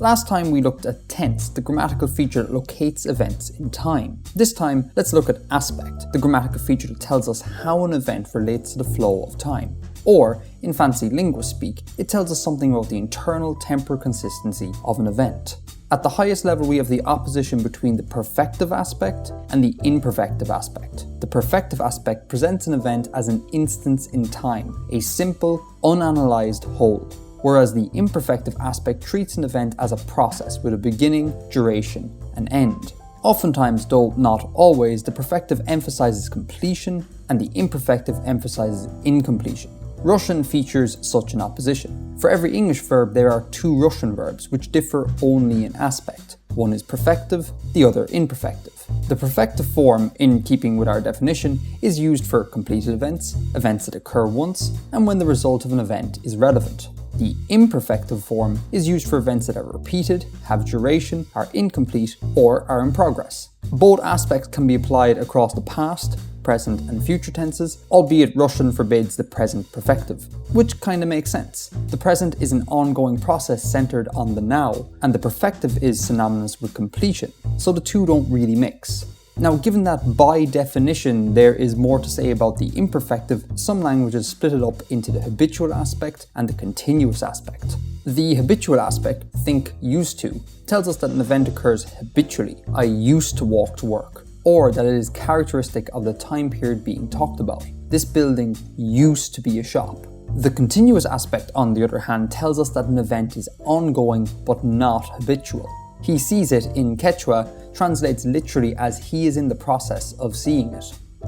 Last time we looked at tense, the grammatical feature that locates events in time. This time, let's look at aspect, the grammatical feature that tells us how an event relates to the flow of time. Or, in fancy linguist speak, it tells us something about the internal temporal consistency of an event. At the highest level, we have the opposition between the perfective aspect and the imperfective aspect. The perfective aspect presents an event as an instance in time, a simple, unanalyzed whole, whereas the imperfective aspect treats an event as a process with a beginning, duration, and end. Oftentimes, though not always, the perfective emphasizes completion and the imperfective emphasizes incompletion. Russian features such an opposition. For every English verb, there are two Russian verbs which differ only in aspect. One is perfective, the other imperfective. The perfective form, in keeping with our definition, is used for completed events, events that occur once, and when the result of an event is relevant. The imperfective form is used for events that are repeated, have duration, are incomplete, or are in progress. Both aspects can be applied across the past, present, and future tenses, albeit Russian forbids the present perfective, which kinda makes sense. The present is an ongoing process centered on the now, and the perfective is synonymous with completion, so the two don't really mix. Now, given that by definition there is more to say about the imperfective, some languages split it up into the habitual aspect and the continuous aspect. The habitual aspect, think used to, tells us that an event occurs habitually. I used to walk to work, or that it is characteristic of the time period being talked about. This building used to be a shop. The continuous aspect, on the other hand, tells us that an event is ongoing but not habitual. He sees it in Quechua translates literally as he is in the process of seeing it.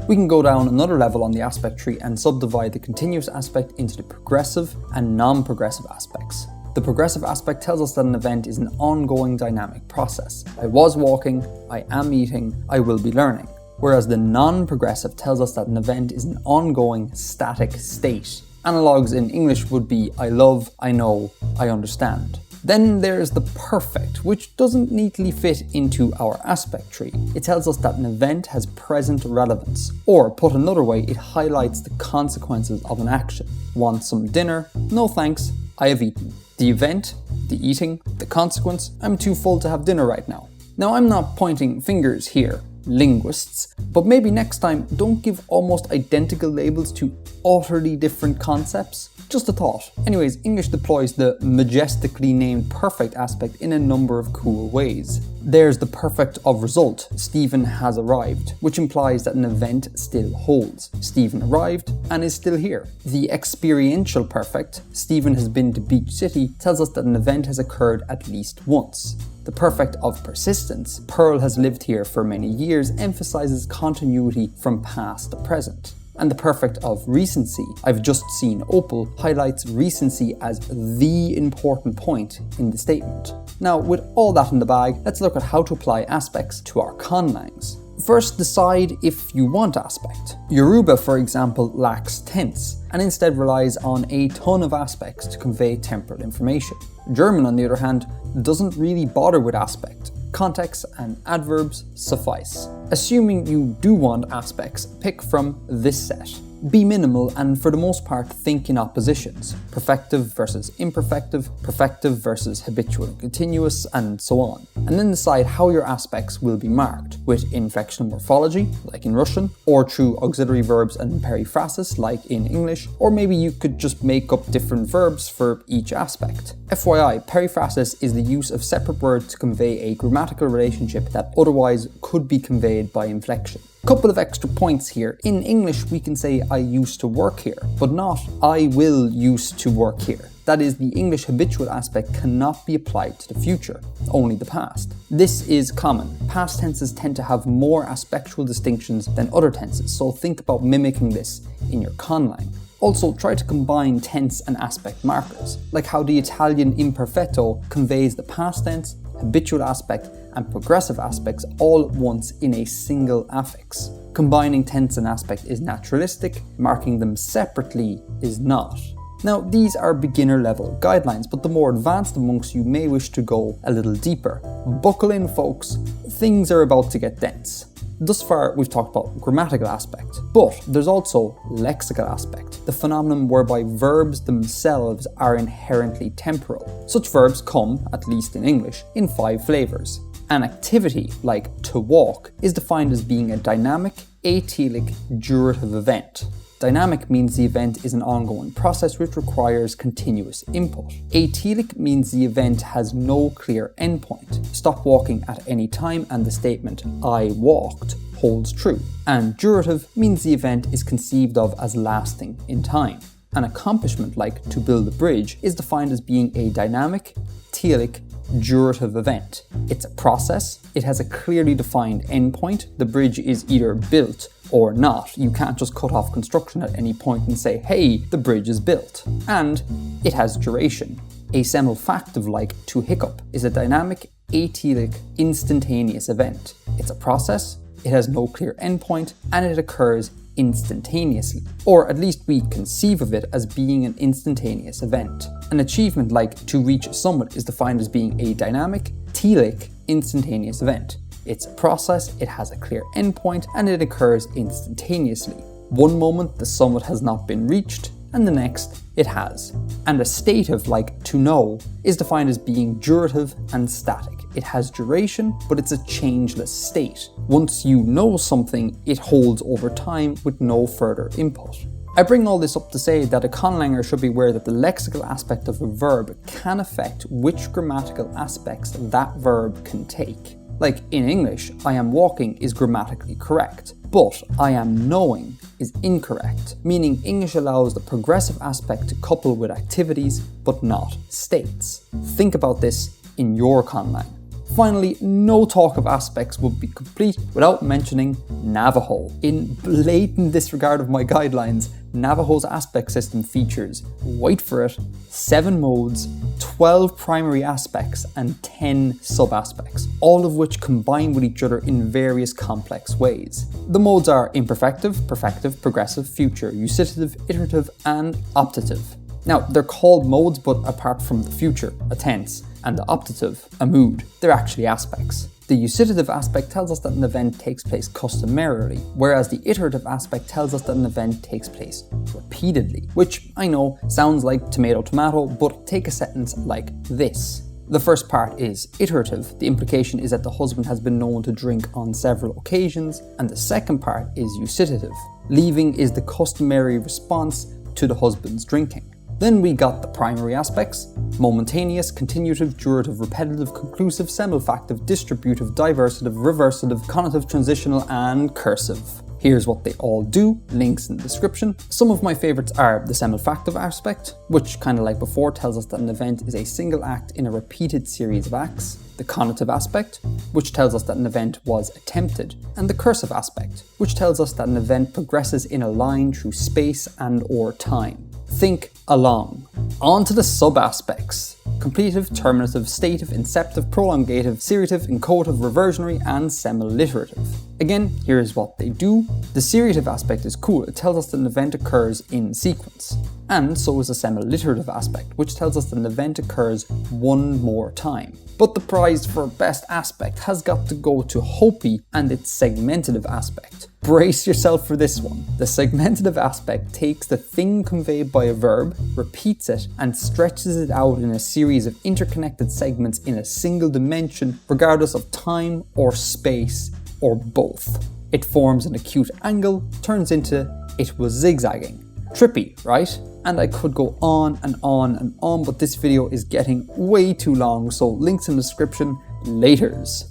We can go down another level on the aspect tree and subdivide the continuous aspect into the progressive and non-progressive aspects. The progressive aspect tells us that an event is an ongoing dynamic process. I was walking, I am eating, I will be learning. Whereas the non-progressive tells us that an event is an ongoing static state. Analogues in English would be I love, I know, I understand. Then there's the perfect, which doesn't neatly fit into our aspect tree. It tells us that an event has present relevance, or put another way, it highlights the consequences of an action. Want some dinner? No thanks, I have eaten. The event, the eating, the consequence, I'm too full to have dinner right now. Now, I'm not pointing fingers here, linguists, but maybe next time don't give almost identical labels to utterly different concepts. Just a thought. Anyways, English deploys the majestically named perfect aspect in a number of cool ways. There's the perfect of result, Stephen has arrived, which implies that an event still holds. Stephen arrived and is still here. The experiential perfect, Stephen has been to Beach City, tells us that an event has occurred at least once. The perfect of persistence, Pearl has lived here for many years, emphasizes continuity from past to present. And the perfect of recency, I've just seen Opal, highlights recency as the important point in the statement. Now, with all that in the bag, let's look at how to apply aspects to our conlangs. First, decide if you want aspect. Yoruba, for example, lacks tense, and instead relies on a ton of aspects to convey temporal information. German, on the other hand, doesn't really bother with aspect. Context and adverbs suffice. Assuming you do want aspects, pick from this set. Be minimal and for the most part think in oppositions. Perfective versus imperfective, perfective versus habitual and continuous, and so on. And then decide how your aspects will be marked, with inflectional morphology, like in Russian, or through auxiliary verbs and periphrasis, like in English, or maybe you could just make up different verbs for each aspect. FYI, periphrasis is the use of separate words to convey a grammatical relationship that otherwise could be conveyed by inflection. Couple of extra points here. In English, we can say I used to work here, but not I will used to work here. That is, the English habitual aspect cannot be applied to the future, only the past. This is common. Past tenses tend to have more aspectual distinctions than other tenses, so think about mimicking this in your conlang. Also, try to combine tense and aspect markers, like how the Italian imperfetto conveys the past tense, habitual aspect, and progressive aspects all at once in a single affix. Combining tense and aspect is naturalistic, marking them separately is not. Now, these are beginner level guidelines, but the more advanced amongst you may wish to go a little deeper. Buckle in, folks, things are about to get dense. Thus far, we've talked about grammatical aspect, but there's also lexical aspect, the phenomenon whereby verbs themselves are inherently temporal. Such verbs come, at least in English, in 5 flavors. An activity, like to walk, is defined as being a dynamic, atelic, durative event. Dynamic means the event is an ongoing process which requires continuous input. Atelic means the event has no clear endpoint. Stop walking at any time and the statement, I walked, holds true. And durative means the event is conceived of as lasting in time. An accomplishment like to build a bridge is defined as being a dynamic, telic, durative event. It's a process, it has a clearly defined endpoint, the bridge is either built or not. You can't just cut off construction at any point and say, hey, the bridge is built. And it has duration. A semifactive like to hiccup is a dynamic, atelic, instantaneous event. It's a process, it has no clear endpoint, and it occurs instantaneously, or at least we conceive of it as being an instantaneous event. An achievement like to reach a summit is defined as being a dynamic, telic, instantaneous event. It's a process, it has a clear endpoint, and it occurs instantaneously. One moment the summit has not been reached, and the next it has. And a stative like to know is defined as being durative and static. It has duration, but it's a changeless state. Once you know something, it holds over time with no further input. I bring all this up to say that a conlanger should be aware that the lexical aspect of a verb can affect which grammatical aspects that verb can take. Like in English, I am walking is grammatically correct, but I am knowing is incorrect, meaning English allows the progressive aspect to couple with activities, but not states. Think about this in your conlang. Finally, no talk of aspects would be complete without mentioning Navajo. In blatant disregard of my guidelines, Navajo's aspect system features, wait for it, 7 modes, 12 primary aspects, and 10 sub-aspects, all of which combine with each other in various complex ways. The modes are imperfective, perfective, progressive, future, usitive, iterative, and optative. Now, they're called modes, but apart from the future, a tense, and the optative, a mood, they're actually aspects. The usitive aspect tells us that an event takes place customarily, whereas the iterative aspect tells us that an event takes place repeatedly, which I know sounds like tomato tomato, but take a sentence like this. The first part is iterative. The implication is that the husband has been known to drink on several occasions, and the second part is usitive. Leaving is the customary response to the husband's drinking. Then we got the primary aspects: momentaneous, continuative, durative, repetitive, conclusive, semifactive, distributive, diversitive, reversative, conative, transitional, and cursive. Here's what they all do, links in the description. Some of my favorites are the semifactive aspect, which, kind of like before, tells us that an event is a single act in a repeated series of acts. The conative aspect, which tells us that an event was attempted. And the cursive aspect, which tells us that an event progresses in a line through space and or time. Think along. On to the sub-aspects: completive, terminative, stative, inceptive, prolongative, seriative, inchoative, reversionary, and semiliterative. Again, here's what they do. The seriative aspect is cool. It tells us that an event occurs in sequence. And so is the semiliterative aspect, which tells us that an event occurs one more time. But the prize for best aspect has got to go to Hopi and its segmentative aspect. Brace yourself for this one. The segmentative aspect takes the thing conveyed by a verb, repeats it, and stretches it out in a series of interconnected segments in a single dimension, regardless of time or space or both. It forms an acute angle, turns into it was zigzagging. Trippy, right? And I could go on and on and on, but this video is getting way too long, so links in the description. Laters.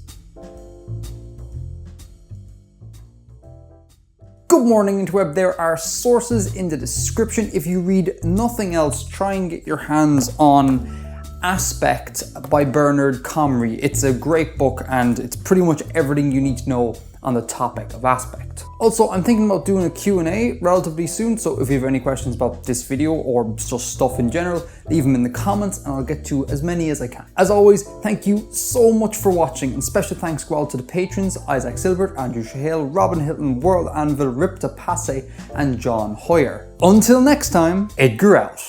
Good morning, INTERWEB. There are sources in the description. If you read nothing else, try and get your hands on Aspect by Bernard Comrie. It's a great book and it's pretty much everything you need to know on the topic of aspect. Also, I'm thinking about doing a Q&A relatively soon, so if you have any questions about this video or just stuff in general, leave them in the comments and I'll get to as many as I can. As always, thank you so much for watching, and special thanks go out to the patrons: Isaac Silbert, Andrew Chehayl, Robin Hilton, World Anvil, Ripta Pasay, and John Hooyer. Until next time, Edgar out.